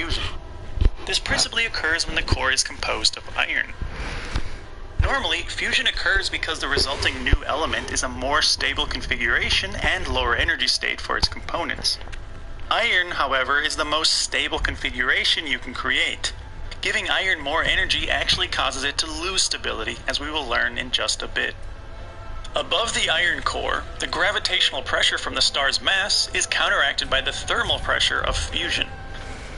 fusion. This principally occurs when the core is composed of iron. Normally, fusion occurs because the resulting new element is a more stable configuration and lower energy state for its components. Iron, however, is the most stable configuration you can create. Giving iron more energy actually causes it to lose stability, as we will learn in just a bit. Above the iron core, the gravitational pressure from the star's mass is counteracted by the thermal pressure of fusion.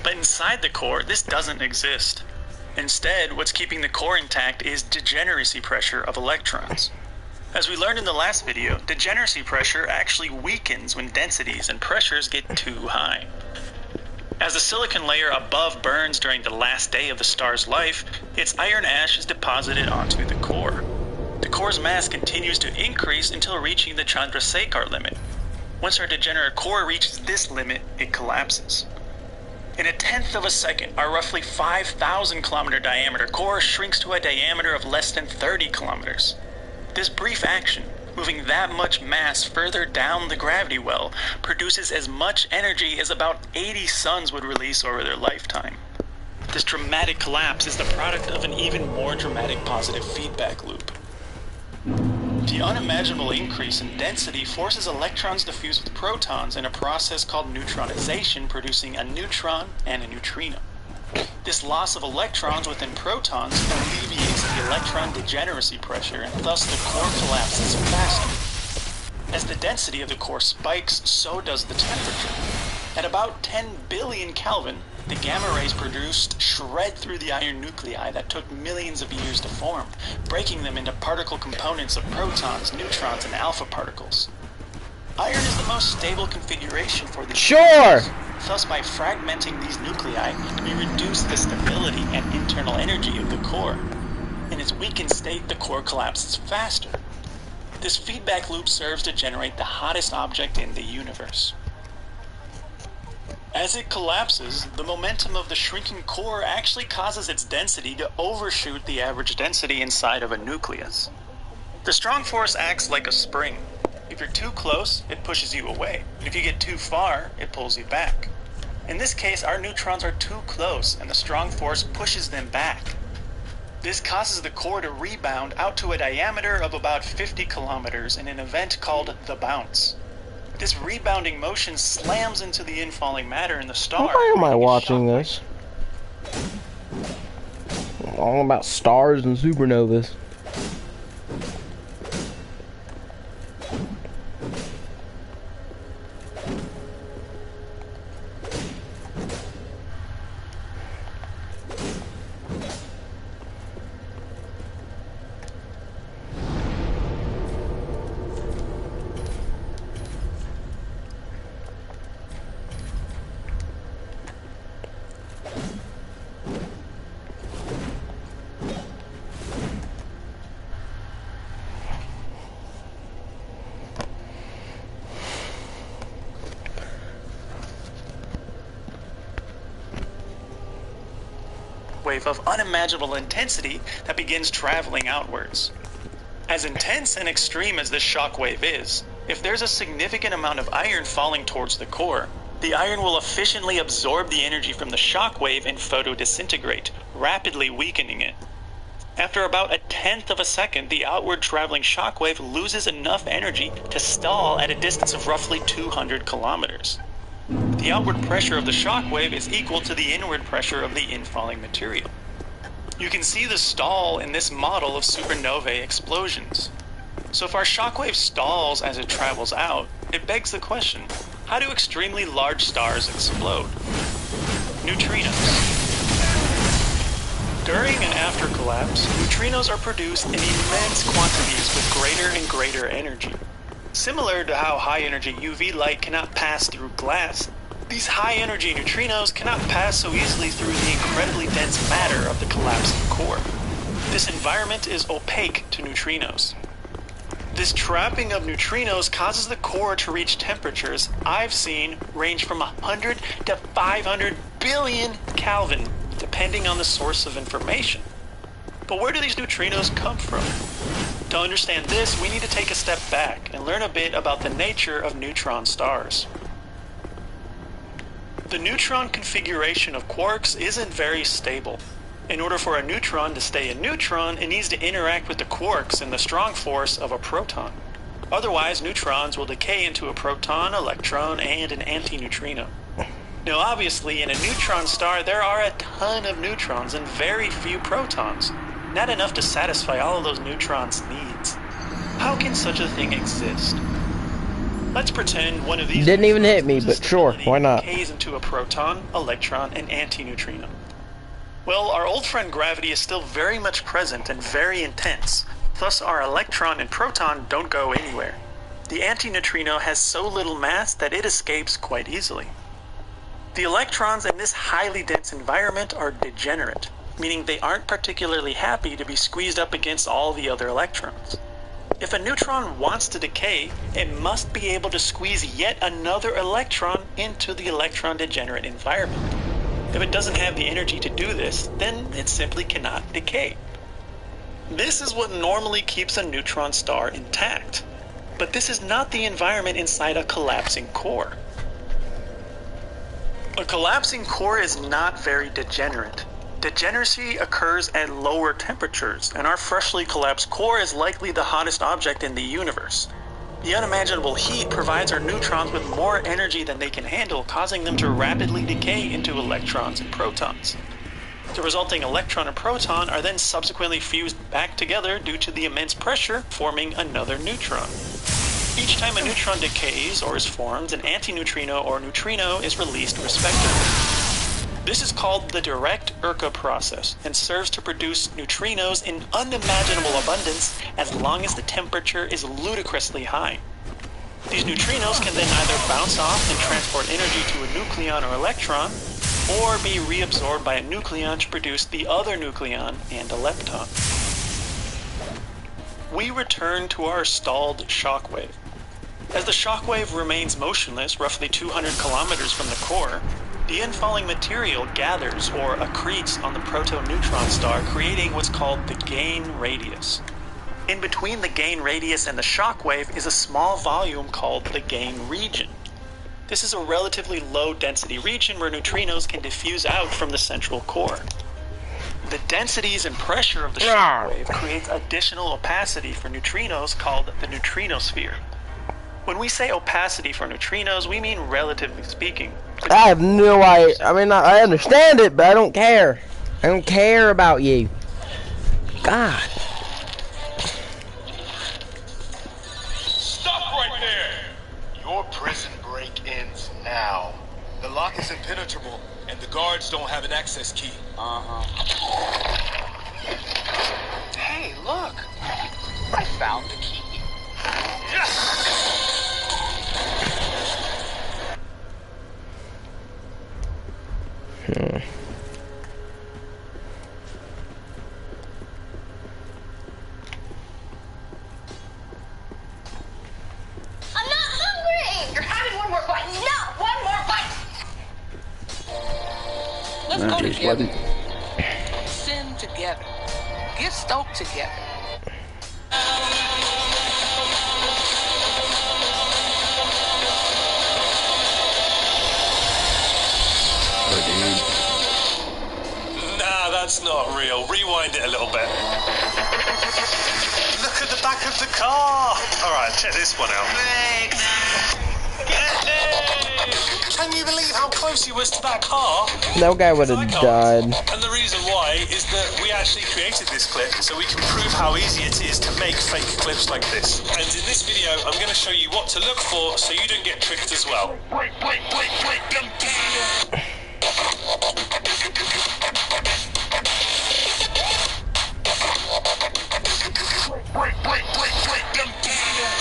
But inside the core, this doesn't exist. Instead, what's keeping the core intact is degeneracy pressure of electrons. As we learned in the last video, degeneracy pressure actually weakens when densities and pressures get too high. As the silicon layer above burns during the last day of the star's life, its iron ash is deposited onto the core. The core's mass continues to increase until reaching the Chandrasekhar limit. Once our degenerate core reaches this limit, it collapses. In a tenth of a second, our roughly 5,000 kilometer diameter core shrinks to a diameter of less than 30 kilometers. This brief action, moving that much mass further down the gravity well, produces as much energy as about 80 suns would release over their lifetime. This dramatic collapse is the product of an even more dramatic positive feedback loop. The unimaginable increase in density forces electrons to fuse with protons in a process called neutronization, producing a neutron and a neutrino. This loss of electrons within protons alleviates the electron degeneracy pressure, and thus the core collapses faster. As the density of the core spikes, so does the temperature. At about 10 billion Kelvin, the gamma rays produced shred through the iron nuclei that took millions of years to form, breaking them into particle components of protons, neutrons, and alpha particles. Iron is the most stable configuration for these particles. Thus, by fragmenting these nuclei, we reduce the stability and internal energy of the core. In its weakened state, the core collapses faster. This feedback loop serves to generate the hottest object in the universe. As it collapses, the momentum of the shrinking core actually causes its density to overshoot the average density inside of a nucleus. The strong force acts like a spring. If you're too close, it pushes you away. If you get too far, it pulls you back. In this case, our neutrons are too close, and the strong force pushes them back. This causes the core to rebound out to a diameter of about 50 kilometers in an event called the bounce. This rebounding motion slams into the infalling matter in the star. Why am I watching this? All about stars and supernovas. Wave of unimaginable intensity that begins traveling outwards. As intense and extreme as this shock wave is, if there's a significant amount of iron falling towards the core, the iron will efficiently absorb the energy from the shock wave and photodisintegrate, rapidly weakening it. After about a tenth of a second, the outward traveling shock wave loses enough energy to stall at a distance of roughly 200 kilometers. The outward pressure of the shock wave is equal to the inward pressure of the infalling material. You can see the stall in this model of supernovae explosions. So if our shock wave stalls as it travels out, it begs the question, how do extremely large stars explode? Neutrinos. During and after collapse, neutrinos are produced in immense quantities with greater and greater energy. Similar to how high-energy UV light cannot pass through glass, these high-energy neutrinos cannot pass so easily through the incredibly dense matter of the collapsing core. This environment is opaque to neutrinos. This trapping of neutrinos causes the core to reach temperatures I've seen range from 100 to 500 billion Kelvin, depending on the source of information. But where do these neutrinos come from? To understand this, we need to take a step back and learn a bit about the nature of neutron stars. The neutron configuration of quarks isn't very stable. In order for a neutron to stay a neutron, it needs to interact with the quarks in the strong force of a proton. Otherwise, neutrons will decay into a proton, electron, and an antineutrino. Now, obviously, in a neutron star, there are a ton of neutrons and very few protons. Not enough to satisfy all of those neutrons' needs. How can such a thing exist? Let's pretend one of these Didn't even hit me, neutrons but sure, why not? decays into a proton, electron, and antineutrino. Well, our old friend gravity is still very much present and very intense. Thus, our electron and proton don't go anywhere. The antineutrino has so little mass that it escapes quite easily. The electrons in this highly dense environment are degenerate, meaning they aren't particularly happy to be squeezed up against all the other electrons. If a neutron wants to decay, it must be able to squeeze yet another electron into the electron degenerate environment. If it doesn't have the energy to do this, then it simply cannot decay. This is what normally keeps a neutron star intact. But this is not the environment inside a collapsing core. A collapsing core is not very degenerate. Degeneracy occurs at lower temperatures, and our freshly collapsed core is likely the hottest object in the universe. The unimaginable heat provides our neutrons with more energy than they can handle, causing them to rapidly decay into electrons and protons. The resulting electron and proton are then subsequently fused back together due to the immense pressure, forming another neutron. Each time a neutron decays or is formed, an antineutrino or neutrino is released respectively. This is called the direct Urca process and serves to produce neutrinos in unimaginable abundance as long as the temperature is ludicrously high. These neutrinos can then either bounce off and transport energy to a nucleon or electron, or be reabsorbed by a nucleon to produce the other nucleon and a lepton. We return to our stalled shock wave. As the shock wave remains motionless roughly 200 kilometers from the core, the infalling material gathers or accretes on the proto-neutron star, creating what's called the gain radius. In between the gain radius and the shock wave is a small volume called the gain region. This is a relatively low-density region where neutrinos can diffuse out from the central core. The densities and pressure of the shock wave creates additional opacity for neutrinos called the neutrinosphere. When we say opacity for neutrinos, we mean relatively speaking. I have no idea. I mean, I understand it, but I don't care. I don't care about you. God. Stop right there! Your prison break ends now. The lock is impenetrable, and the guards don't have an access key. Hey, look! I found the key. Yes! I'm not hungry! You're having one more bite! No! One more bite! Let's go together. Sin together. Get stoked together. Nah, that's not real. Rewind it a little bit. Look at the back of the car! Alright, check this one out. Can you believe how close he was to that car? That guy would have died. And the reason why is that we actually created this clip so we can prove how easy it is to make fake clips like this. And in this video, I'm going to show you what to look for so you don't get tricked as well. Break them down!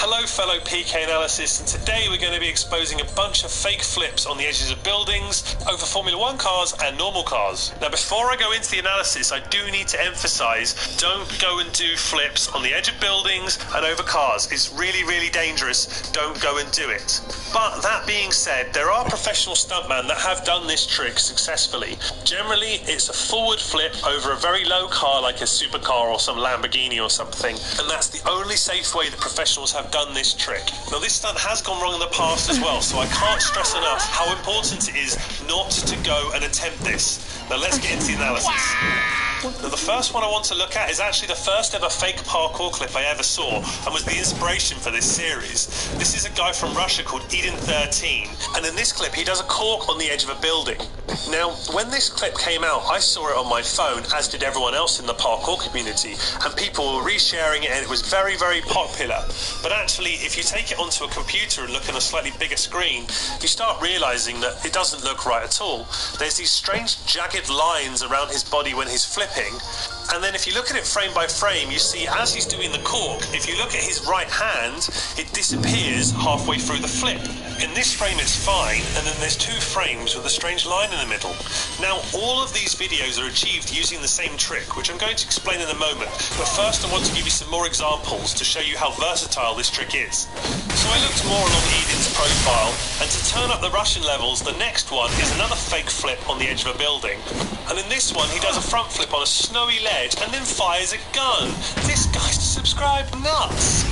Hello fellow PK analysts, and today we're going to be exposing a bunch of fake flips on the edges of buildings, over Formula 1 cars and normal cars. Now before I go into the analysis, I do need to emphasize, don't go and do flips on the edge of buildings and over cars. It's really, really dangerous. Don't go and do it. But that being said, there are professional stuntmen that have done this trick successfully. Generally, it's a forward flip over a very low car like a supercar or some Lamborghini or something, and that's the only safe way that professionals have done this trick. Now this stunt has gone wrong in the past as well, so I can't stress enough how important it is not to go and attempt this. Now let's get into the analysis. Now the first one I want to look at is actually the first ever fake parkour clip I ever saw and was the inspiration for this series. This is a guy from Russia called Eden13, and in this clip he does a cork on the edge of a building. Now when this clip came out, I saw it on my phone, as did everyone else in the parkour community, and people were resharing it and it was very, very popular. But actually, if you take it onto a computer and look on a slightly bigger screen, you start realizing that it doesn't look right at all. There's these strange jagged lines around his body when he's flipping, and then if you look at it frame by frame, you see as he's doing the cork, if you look at his right hand, it disappears halfway through the flip. In this frame it's fine, and then there's 2 frames with a strange line in the middle. Now all of these videos are achieved using the same trick, which I'm going to explain in a moment, but first I want to give you some more examples to show you how versatile this trick is. So I looked more along Eden's profile, and to turn up the Russian levels, the next one is another fake flip on the edge of a building. And in this one, he does a front flip on a snowy ledge and then fires a gun. This guy's subscribe nuts.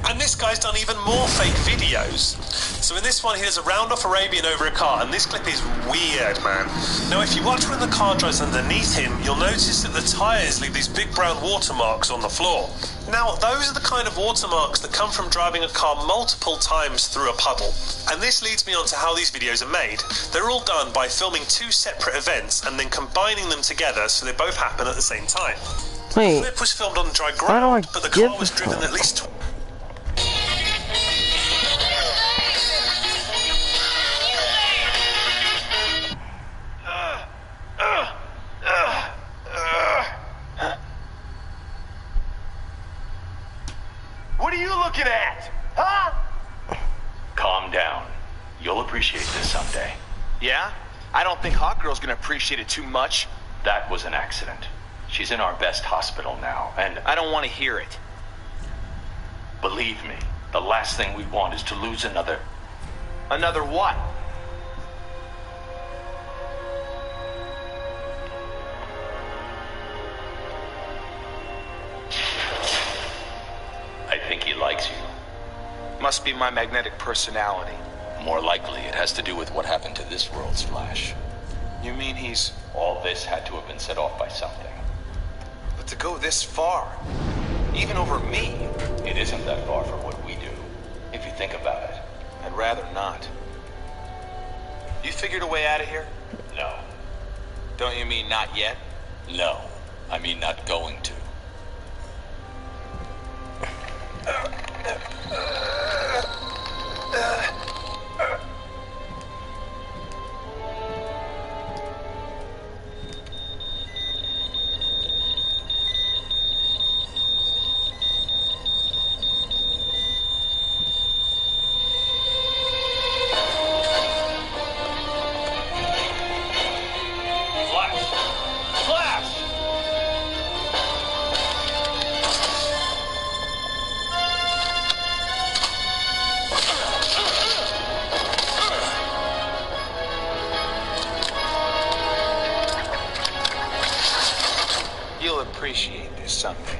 And this guy's done even more fake videos. So in this one, he does a round off Arabian over a car, and this clip is weird, man. Now, if you watch when the car drives underneath him, you'll notice that the tyres leave these big brown watermarks on the floor. Now, those are the kind of watermarks that come from driving a car multiple times through a puddle. And this leads me on to how these videos are made. They're all done by filming 2 separate events and then combining them together so they both happen at the same time. Wait, The flip was filmed on dry how do I ground, but the get car was this driven one? at least What are you looking at? Huh? Calm down. You'll appreciate this someday. Yeah? I don't think Hot Girl's gonna appreciate it too much. That was an accident. She's in our best hospital now, and I don't want to hear it. believe me, the last thing we want is to lose another. Another what? I think he likes you. Must be my magnetic personality. More likely, it has to do with what happened to this world's Flash. You mean he's... All this had to have been set off by something. But to go this far, even over me, It isn't that far from what we do, if you think about it. I'd rather not. You figured a way out of here? No. Don't you mean not yet? No. I mean not going to. You'll appreciate this someday.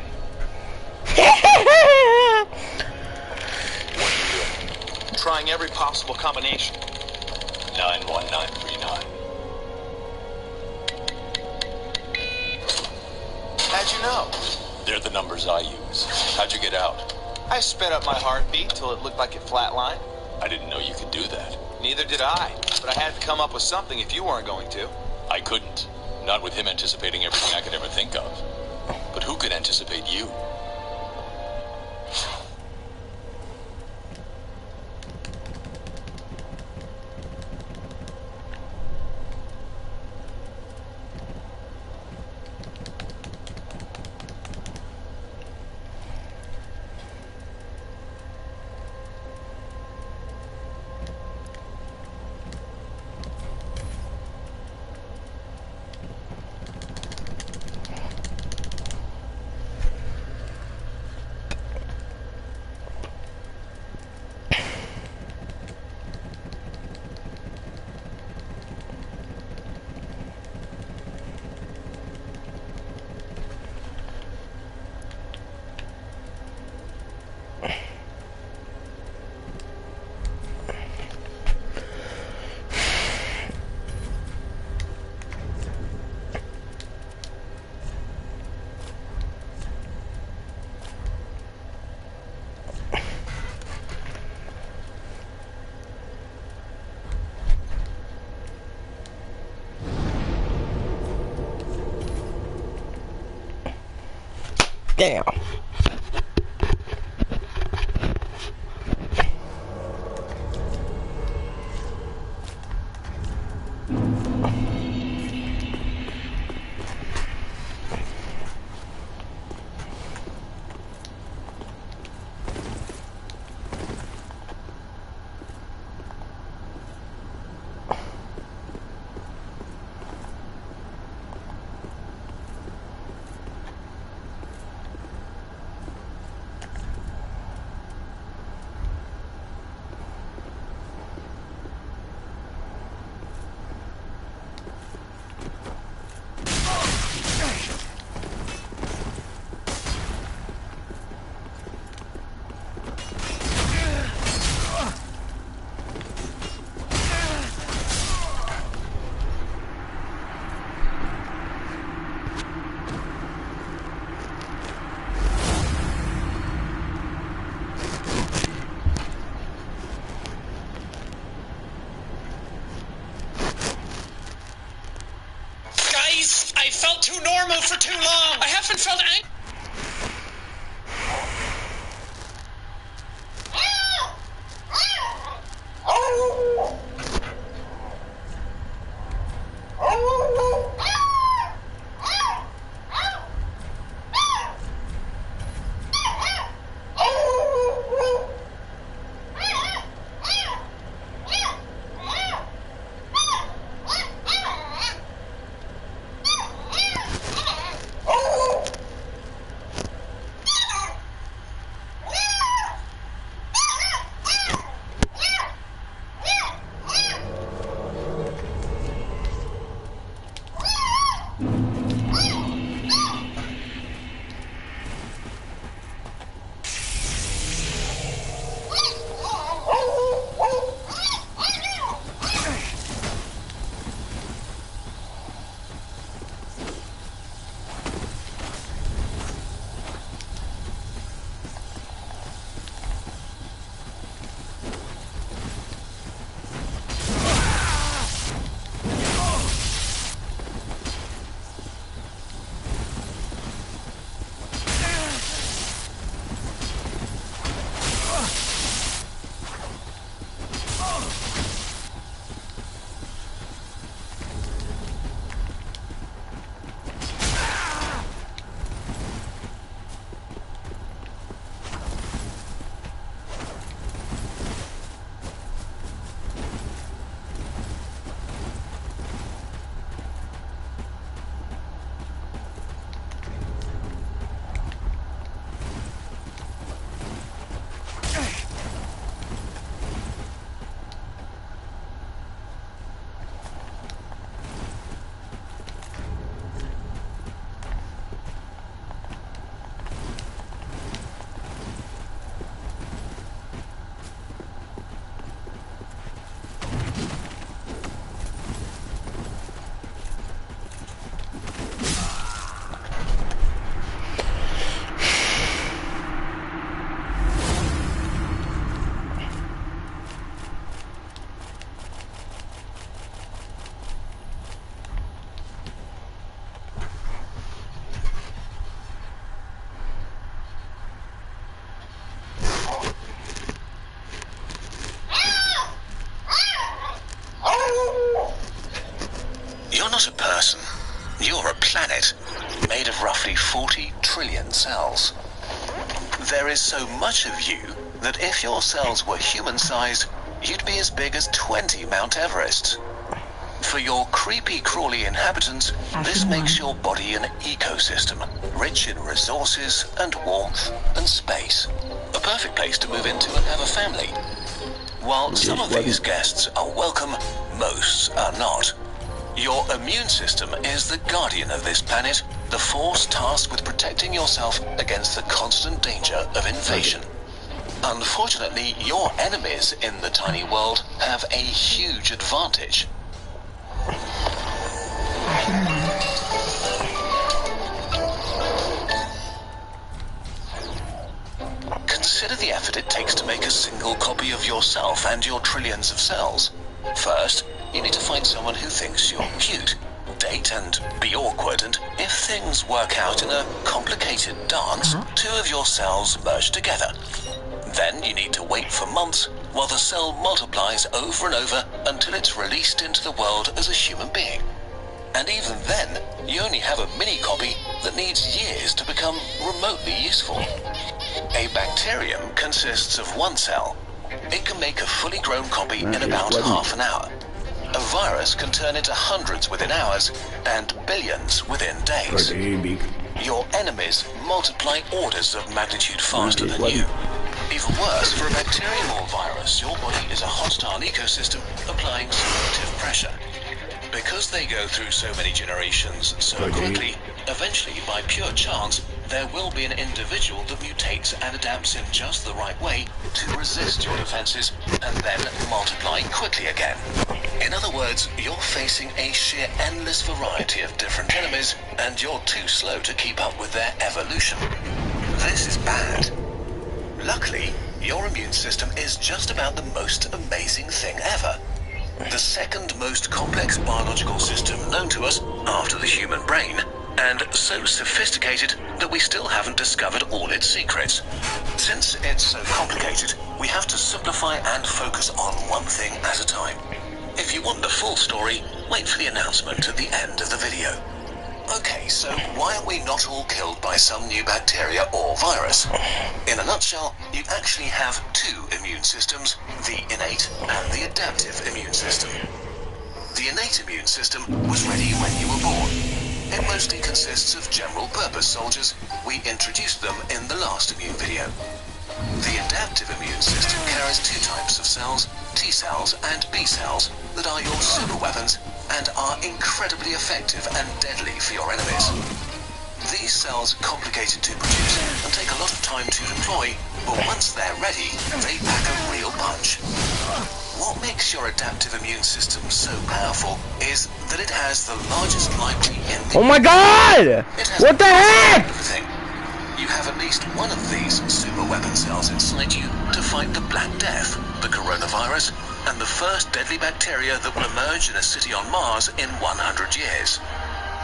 Trying every possible combination. 91939. How'd you know? They're the numbers I use. How'd you get out? I sped up my heartbeat till it looked like it flatlined. I didn't know you could do that. Neither did I, but I had to come up with something if you weren't going to. I couldn't. Not with him anticipating everything I could ever think of. But who could anticipate you? Damn. I felt too normal for too long. I haven't felt angry. You're not a person. You're a planet made of roughly 40 trillion cells. There is so much of you that if your cells were human-sized, you'd be as big as 20 Mount Everests. For your creepy crawly inhabitants, this makes your body an ecosystem, rich in resources and warmth and space. A perfect place to move into and have a family. While some of these guests are welcome, most are not. Your immune system is the guardian of this planet, the force tasked with protecting yourself against the constant danger of invasion. Unfortunately, your enemies in the tiny world have a huge advantage. Consider the effort it takes to make a single copy of yourself and your trillions of cells. First, you need to find someone who thinks you're cute. date and be awkward, and if things work out in a complicated dance, two of your cells merge together. Then you need to wait for months while the cell multiplies over and over until it's released into the world as a human being. And even then, you only have a mini copy that needs years to become remotely useful. A bacterium consists of one cell. It can make a fully grown copy in about half an hour. A virus can turn into hundreds within hours and billions within days. Your enemies multiply orders of magnitude faster than you. Even worse, for a bacterium or virus, your body is a hostile ecosystem applying selective pressure. Because they go through so many generations so quickly, eventually, by pure chance, there will be an individual that mutates and adapts in just the right way to resist your defenses and then multiply quickly again. In other words, you're facing a sheer endless variety of different enemies, and you're too slow to keep up with their evolution. This is bad. Luckily, your immune system is just about the most amazing thing ever. The second most complex biological system known to us after the human brain, and so sophisticated that we still haven't discovered all its secrets. Since it's so complicated, we have to simplify and focus on one thing at a time. If you want the full story, wait for the announcement at the end of the video. Okay, so why are we not all killed by some new bacteria or virus? In a nutshell, you actually have two immune systems, the innate and the adaptive immune system. The innate immune system was ready when you were born. It mostly consists of general-purpose soldiers. We introduced them in the last immune video. The adaptive immune system carries two types of cells, T cells and B cells, that are your super weapons and are incredibly effective and deadly for your enemies. These cells are complicated to produce and take a lot of time to deploy, but once they're ready, they pack a real punch. What makes your adaptive immune system so powerful is that it has the largest library in the... Oh my god! What the heck? Everything. You have at least one of these super weapon cells inside you to fight the Black Death, the coronavirus, and the first deadly bacteria that will emerge in a city on Mars in 100 years.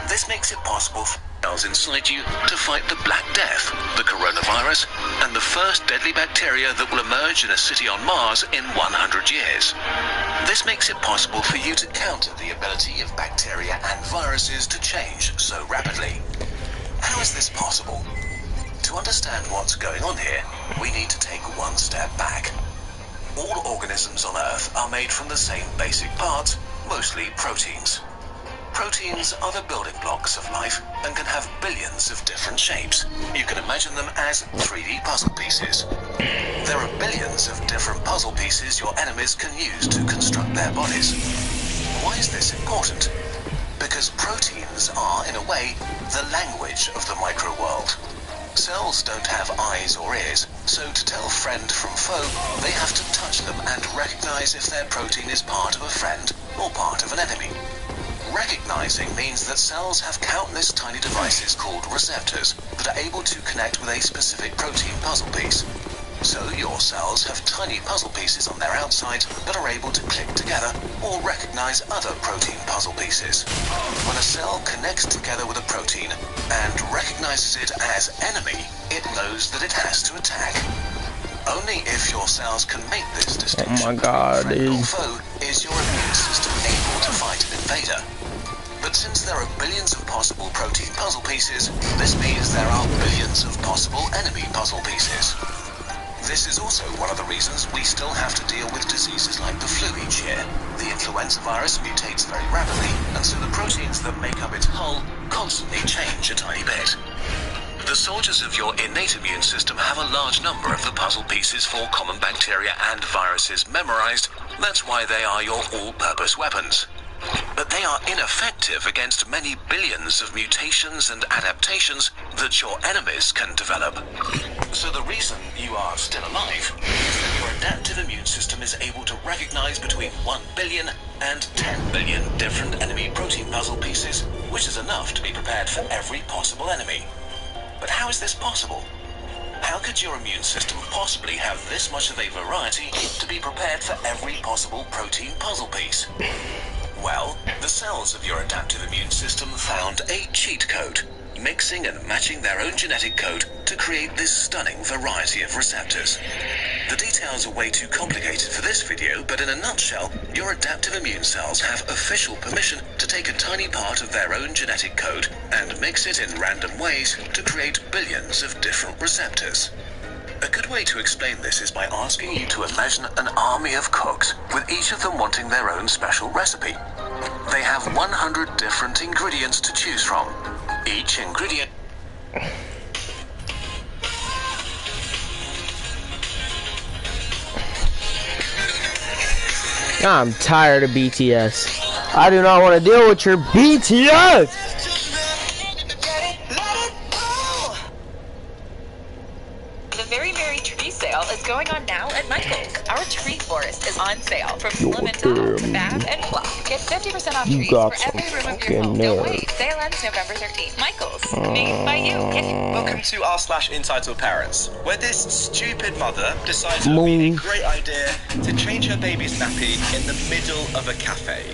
This makes it possible for cells inside you to fight the Black Death, the coronavirus, and the first deadly bacteria that will emerge in a city on Mars in 100 years. This makes it possible for you to counter the ability of bacteria and viruses to change so rapidly. How is this possible? To understand what's going on here, we need to take one step back. All organisms on Earth are made from the same basic parts, mostly proteins. Proteins are the building blocks of life and can have billions of different shapes. You can imagine them as 3D puzzle pieces. There are billions of different puzzle pieces your enemies can use to construct their bodies. Why is this important? Because proteins are, in a way, the language of the micro-world. Cells don't have eyes or ears, so to tell friend from foe, they have to touch them and recognize if their protein is part of a friend or part of an enemy. Recognizing means that cells have countless tiny devices called receptors that are able to connect with a specific protein puzzle piece. So your cells have tiny puzzle pieces on their outside that are able to click together or recognize other protein puzzle pieces. When a cell connects together with a protein and recognizes it as enemy, it knows that it has to attack. Only if your cells can make this distinction, oh my god, friend or foe, is your immune system able to fight an invader. But since there are billions of possible protein puzzle pieces, this means there are billions of possible enemy puzzle pieces. This is also one of the reasons we still have to deal with diseases like the flu each year. The influenza virus mutates very rapidly, and so the proteins that make up its hull constantly change a tiny bit. The soldiers of your innate immune system have a large number of the puzzle pieces for common bacteria and viruses memorized. That's why they are your all-purpose weapons. But they are ineffective against many billions of mutations and adaptations that your enemies can develop. So the reason you are still alive is that your adaptive immune system is able to recognize between 1 billion and 10 billion different enemy protein puzzle pieces, which is enough to be prepared for every possible enemy. But how is this possible? How could your immune system possibly have this much of a variety to be prepared for every possible protein puzzle piece? Well, the cells of your adaptive immune system found a cheat code, mixing and matching their own genetic code to create this stunning variety of receptors. The details are way too complicated for this video, but in a nutshell, your adaptive immune cells have official permission to take a tiny part of their own genetic code and mix it in random ways to create billions of different receptors. A good way to explain this is by asking you to imagine an army of cooks, with each of them wanting their own special recipe. They have 100 different ingredients to choose from. Each ingredient... I'm tired of BTS. I do not want to deal with your BTS! The Very Merry Tree Sale is going on now at Michael's. Our tree forest is on sale from slim and tall to fab and fluff. Get 50% off trees for every room of your home. Don't wait. Sale ends November 13th. Michael's. Made by you. Welcome to r/entitled parents, where this stupid mother decides it would be a great idea to change her baby's nappy in the middle of a cafe.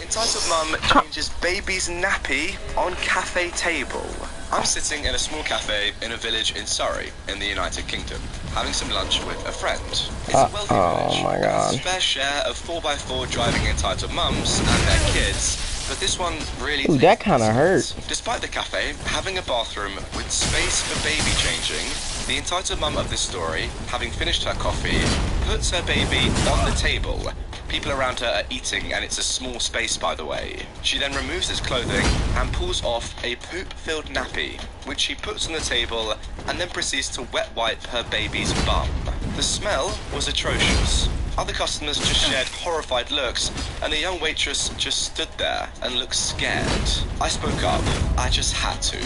Entitled mum changes baby's nappy on cafe table. I'm sitting in a small cafe in a village in Surrey, in the United Kingdom, having some lunch with a friend. It's a wealthy village. My God. It's a fair share of 4x4 driving entitled mums and their kids, but this one really... Ooh, that kind of hurt. Despite the cafe having a bathroom with space for baby changing, the entitled mum of this story, having finished her coffee, puts her baby on the table. People around her are eating, and it's a small space, by the way. She then removes his clothing and pulls off a poop-filled nappy, which she puts on the table and then proceeds to wet wipe her baby's bum. The smell was atrocious. Other customers just shared horrified looks, and the young waitress just stood there and looked scared. I spoke up. I just had to.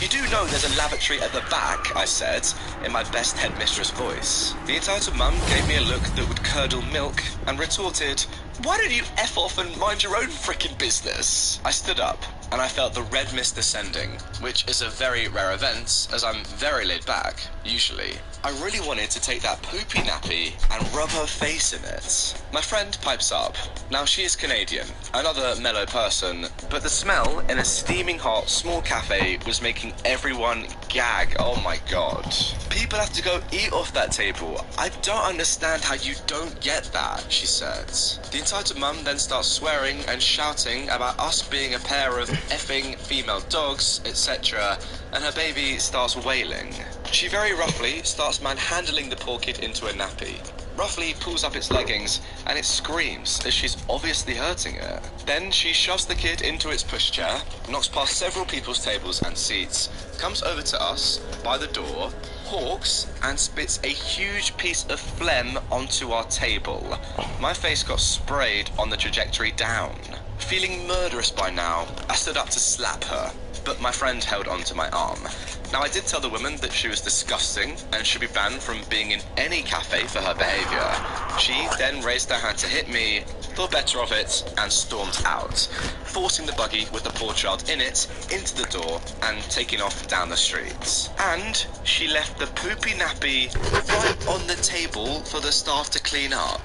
You do know there's a lavatory at the back, I said, in my best headmistress voice. The entitled mum gave me a look that would curdle milk and retorted, "Why don't you F off and mind your own frickin' business?" I stood up, and I felt the red mist descending, which is a very rare event, as I'm very laid back, usually. I really wanted to take that poopy nappy and rub her face in it. My friend pipes up. Now she is Canadian, another mellow person, but the smell in a steaming hot small cafe was making everyone gag. Oh my god. People have to go eat off that table. I don't understand how you don't get that, she said. The entitled mum then starts swearing and shouting about us being a pair of effing female dogs, etc., and her baby starts wailing. She very roughly starts manhandling the poor kid into a nappy. Roughly pulls up its leggings, and it screams as she's obviously hurting it. Then she shoves the kid into its pushchair, knocks past several people's tables and seats, comes over to us by the door, hawks, and spits a huge piece of phlegm onto our table. My face got sprayed on the trajectory down. Feeling murderous by now, I stood up to slap her, but my friend held onto my arm. Now, I did tell the woman that she was disgusting and should be banned from being in any cafe for her behaviour. She then raised her hand to hit me, thought better of it, and stormed out, forcing the buggy with the poor child in it into the door and taking off down the street. And she left the poopy nappy right on the table for the staff to clean up.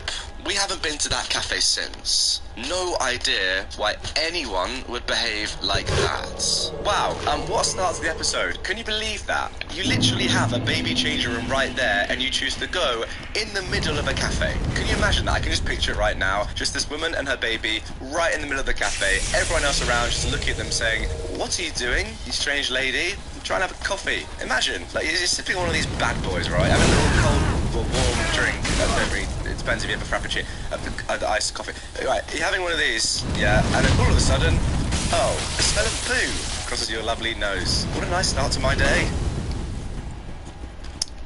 We haven't been to that cafe since. No idea why anyone would behave like that. Wow, what a start to the episode. Can you believe that? You literally have a baby changing room right there, and you choose to go in the middle of a cafe. Can you imagine that? I can just picture it right now. Just this woman and her baby right in the middle of the cafe. Everyone else around just looking at them saying, "What are you doing, you strange lady? I'm trying to have a coffee." Imagine, like, you're sipping one of these bad boys, right? I mean, they're all cold or warm drink. It depends if you have a frappuccino, the iced coffee. Right, you're having one of these, yeah, and then all of a sudden, oh, the smell of poo crosses your lovely nose. What a nice start to my day.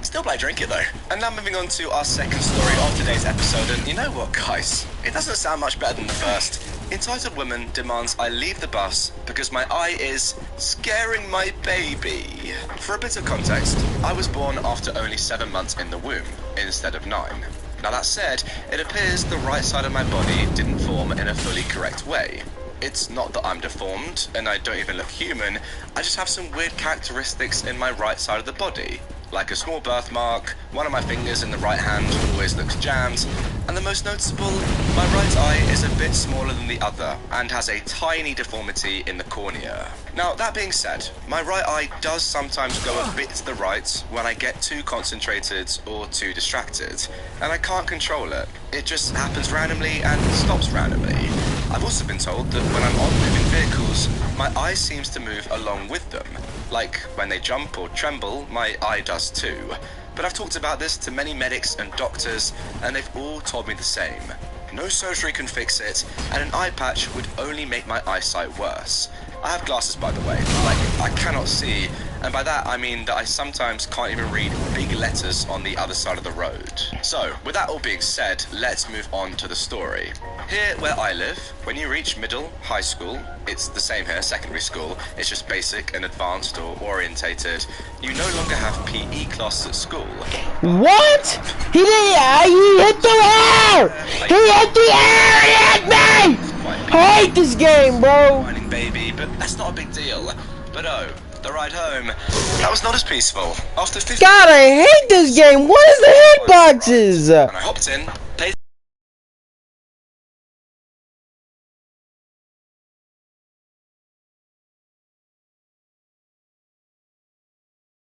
Still might drink it though. And now moving on to our second story of today's episode, and you know what, guys? It doesn't sound much better than the first. Entitled woman demands I leave the bus because my eye is scaring my baby. For a bit of context, I was born after only 7 months in the womb, instead of 9. Now that said, it appears the right side of my body didn't form in a fully correct way. It's not that I'm deformed, and I don't even look human, I just have some weird characteristics in my right side of the body. Like a small birthmark, one of my fingers in the right hand always looks jammed, And the most noticeable, my right eye is a bit smaller than the other and has a tiny deformity in the cornea. Now, that being said, my right eye does sometimes go a bit to the right when I get too concentrated or too distracted, and I can't control it. It just happens randomly and stops randomly. I've also been told that when I'm on moving vehicles, my eye seems to move along with them. Like when they jump or tremble, my eye does too. But I've talked about this to many medics and doctors, and they've all told me the same. No surgery can fix it, and an eye patch would only make my eyesight worse. I have glasses, by the way. Like, I cannot see, and by that I mean that I sometimes can't even read big letters on the other side of the road. So, with that all being said, let's move on to the story. Here where I live, when you reach middle, high school, it's the same here, secondary school, it's just basic and advanced or orientated, you no longer have PE classes at school. What? He hit the air! He hit the air! He hit me! I hate this game, bro! Baby, but that's not a big deal. But oh, the ride home, that was not as peaceful. After 50 God, I hate this game! What is the hitboxes? and I hopped in, played.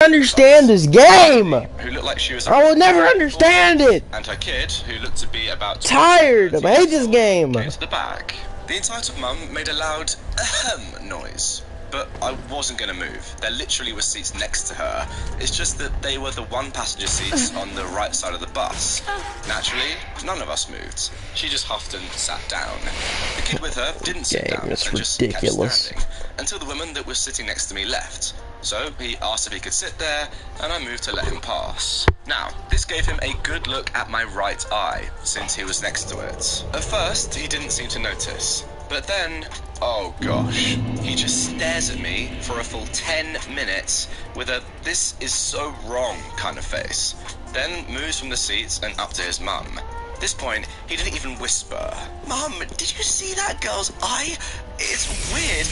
Understand this game. Who looked like she was I will never understand it. And her kid, who looked to be about tired. I hate this game. Came to the back. The entitled mum made a loud ahem noise, but I wasn't going to move. There literally were seats next to her. It's just that they were the one passenger seats on the right side of the bus. Naturally, none of us moved. She just huffed and sat down. The kid with her didn't sit down and just kept standing until the woman that was sitting next to me left. So he asked if he could sit there, and I moved to let him pass. Now, this gave him a good look at my right eye, since he was next to it. At first, he didn't seem to notice, but then, oh gosh, he just stares at me for a full 10 minutes with a "this is so wrong" kind of face, then moves from the seats and up to his mum. At this point, he didn't even whisper, "Mum, did you see that girl's eye? It's weird.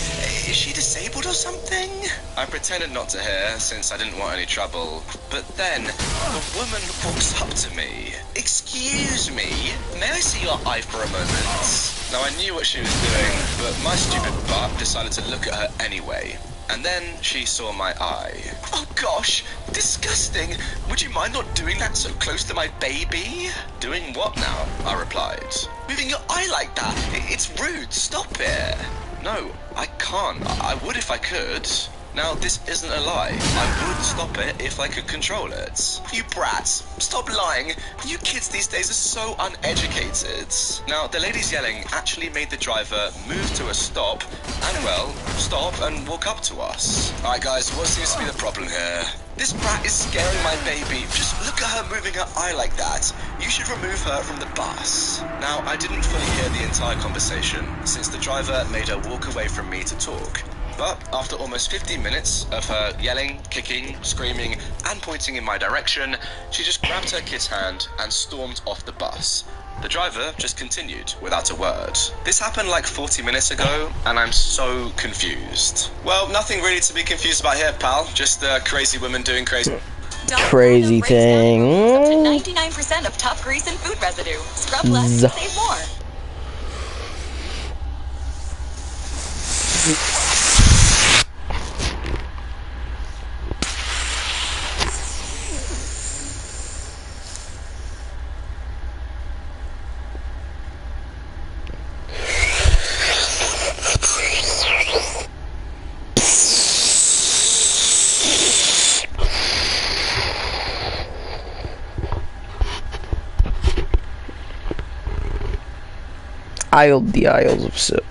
Is she disabled or something?" I pretended not to hear, since I didn't want any trouble. But then, the woman walks up to me. "Excuse me, may I see your eye for a moment?" Now, I knew what she was doing, but my stupid butt decided to look at her anyway. And then she saw my eye. "Oh gosh, disgusting. Would you mind not doing that so close to my baby?" "Doing what now?" I replied. "Moving your eye like that. It's rude. Stop it." "No, I can't. I would if I could." Now, this isn't a lie. I would stop it if I could control it. "You brats, stop lying. You kids these days are so uneducated." Now, the lady's yelling actually made the driver move to a stop and, well, stop and walk up to us. Alright guys, what seems to be the problem here? "This brat is scaring my baby. Just look at her moving her eye like that. You should remove her from the bus." Now, I didn't fully hear the entire conversation, since the driver made her walk away from me to talk. But after almost 15 minutes of her yelling, kicking, screaming, and pointing in my direction, she just grabbed her kid's hand and stormed off the bus. The driver just continued without a word. This happened like 40 minutes ago, and I'm so confused. Well, nothing really to be confused about here, pal. Just a crazy woman doing crazy thing. Up to 99% of tough grease and food residue. Scrub less, save more. The Isles of Sip.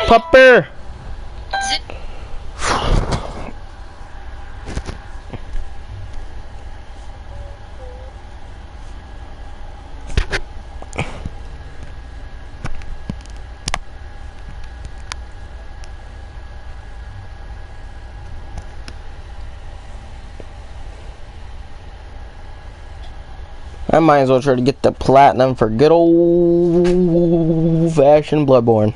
Pupper! I might as well try to get the platinum for good old-fashioned Bloodborne.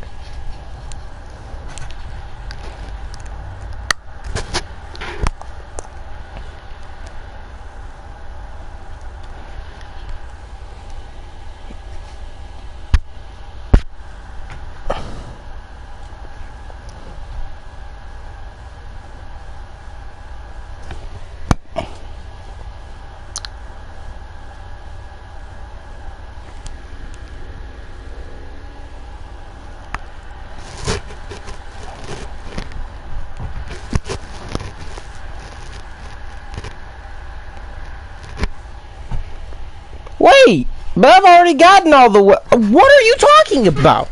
Wait, but I've already gotten all the what are you talking about?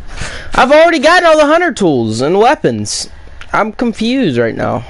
I've already gotten all the hunter tools and weapons. I'm confused right now.